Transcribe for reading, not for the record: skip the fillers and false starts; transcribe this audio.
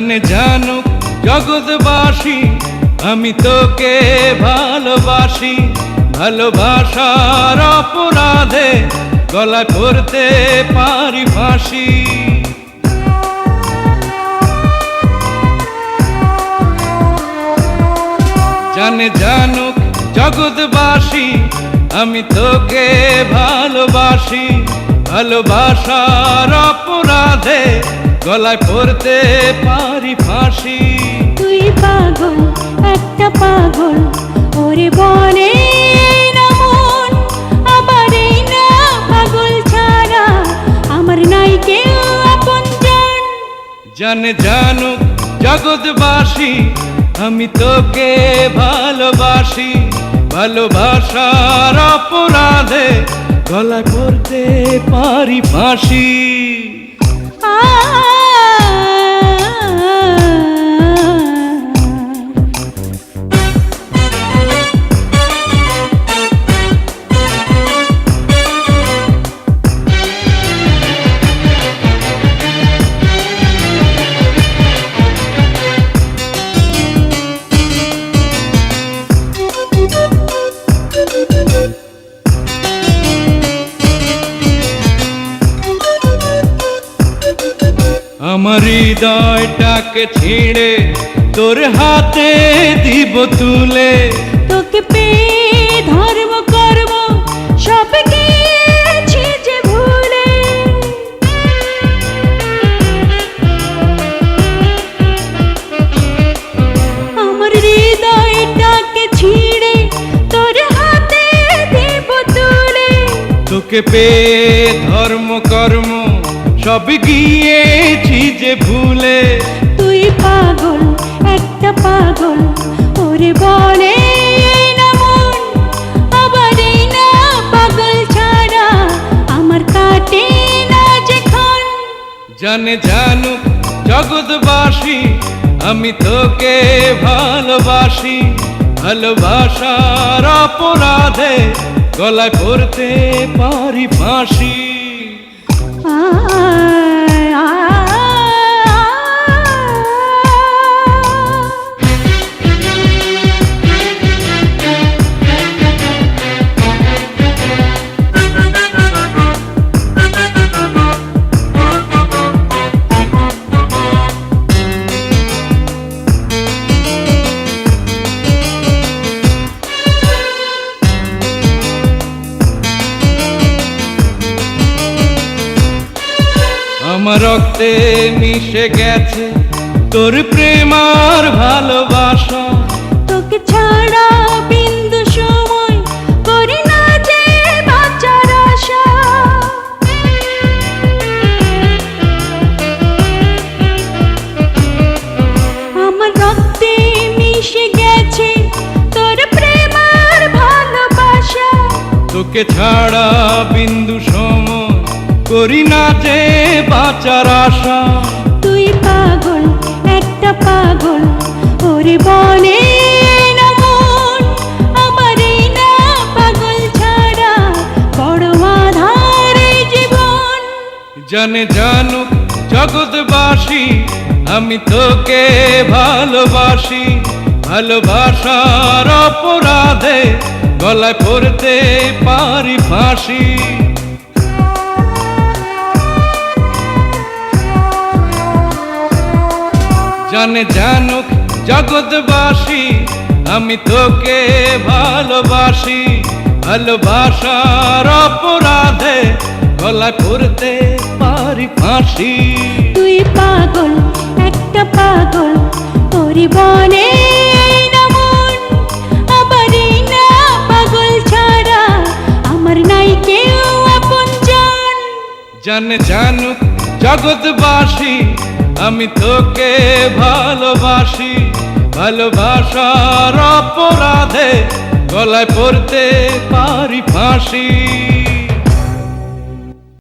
জানে জানুক জগৎবাসী আমি তোকে ভালোবাসি, ভালোবাসার অপরাধে গলায় পড়তে পারি ফাঁসি। জানে জানুক জগৎবাসী আমি তোকে ভালোবাসি, ভালোবাসার অপরাধে গলায় পড়তে পারি ফাঁসি। তুই পাগল, একটা পাগল, ওরে বলে না মন, আবার এই না পাগল ছাড়া আমার নাই কেউ আপনজন। জানে জানুক জগৎবাসী আমি তোকে ভালোবাসি, ভালোবাসার অপরাধে গলায় পড়তে পারি ফাঁসি। আমার হৃদয়টাকে ছিঁড়ে তোর হাতে দিব তুলে, তোকে পেয়ে ধর্ম কর্ম সব গেছি যে ভুলে। আমার হৃদয়টাকে ছিঁড়ে তোর হাতে দিব তুলে, তোকে পেয়ে ধর্ম কর্ম সব গিয়েছি যে ভুলে। তুই পাগল, একটা পাগল, ওরে বলে না মন, আবার এই না পাগল ছাড়া আমার কাটে না যেখান। জানে জানুক জগৎবাসী আমি তোকে ভালোবাসি, ভালোবাসার অপরাধে গলায় পড়তে পারি ফাঁসি। আমার রক্তে মিশে গেছে তোর প্রেম আর ভালোবাসা, তোকে ছাড়া বিন্দু সময় করি না যে বাঁচার আশা। আমার রক্তে মিশে গেছে তোর প্রেম আর ভালোবাসা, তোকে ছাড়া বিন্দু সময় করি না যে বাঁচার আশা। তুই পাগল, একটা পাগল, ওরে বলে না মন, আমার এই না পাগল ছাড়া বড় আধার এই জীবন। জানে জানুক জগৎবাসী আমি তোকে ভালোবাসি, ভালোবাসার অপরাধে গলায় পড়তে পারি ফাঁসি। জানে জানুক জগৎবাসী আমি তোকে ভালোবাসি, ভালোবাসার অপরাধে গলায় পড়তে পারি ফাঁসি। তুই পাগল, একটা পাগল, ওরে বলে না মন, আবার এই না পাগল ছাড়া আমার নাই কেউ আপনজন। জানে জানুক জগৎবাসী আমি তোকে ভালোবাসি, ভালোবাসার অপরাধে গলায় পড়তে পারি ফাঁসি।